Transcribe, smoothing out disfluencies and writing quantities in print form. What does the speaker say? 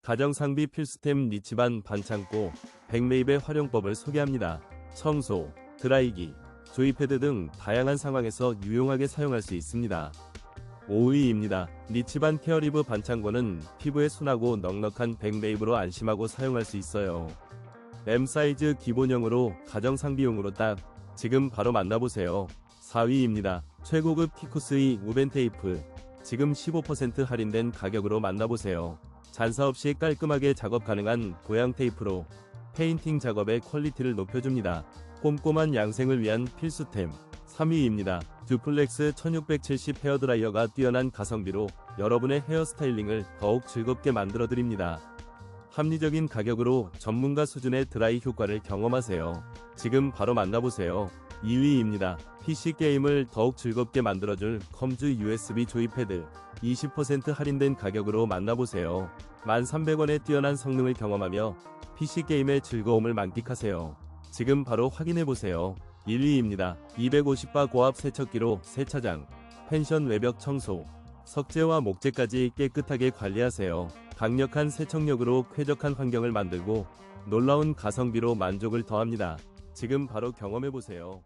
가정상비 필수템 니치반 반창고 백메입의 활용법을 소개합니다. 청소, 드라이기, 조이패드 등 다양한 상황에서 유용하게 사용할 수 있습니다. 5위입니다. 니치반 케어리브 반창고는 피부에 순하고 넉넉한 백메입으로 안심하고 사용할 수 있어요. M 사이즈 기본형으로 가정상비용으로 딱 지금 바로 만나보세요. 4위입니다. 최고급 티쿠스의 우벤 테이프 지금 15% 할인된 가격으로 만나보세요. 잔사 없이 깔끔하게 작업 가능한 보양 테이프로 페인팅 작업의 퀄리티를 높여줍니다. 꼼꼼한 양생을 위한 필수템. 3위입니다. 듀플렉스 1670 헤어드라이어가 뛰어난 가성비로 여러분의 헤어스타일링을 더욱 즐겁게 만들어드립니다. 합리적인 가격으로 전문가 수준의 드라이 효과를 경험하세요. 지금 바로 만나보세요. 2위입니다. PC게임을 더욱 즐겁게 만들어줄 컴즈 USB 조이패드 20% 할인된 가격으로 만나보세요. 1,300원의 뛰어난 성능을 경험하며 PC게임의 즐거움을 만끽하세요. 지금 바로 확인해보세요. 1위입니다. 250바 고압 세척기로 세차장, 펜션 외벽 청소, 석재와 목재까지 깨끗하게 관리하세요. 강력한 세척력으로 쾌적한 환경을 만들고 놀라운 가성비로 만족을 더합니다. 지금 바로 경험해보세요.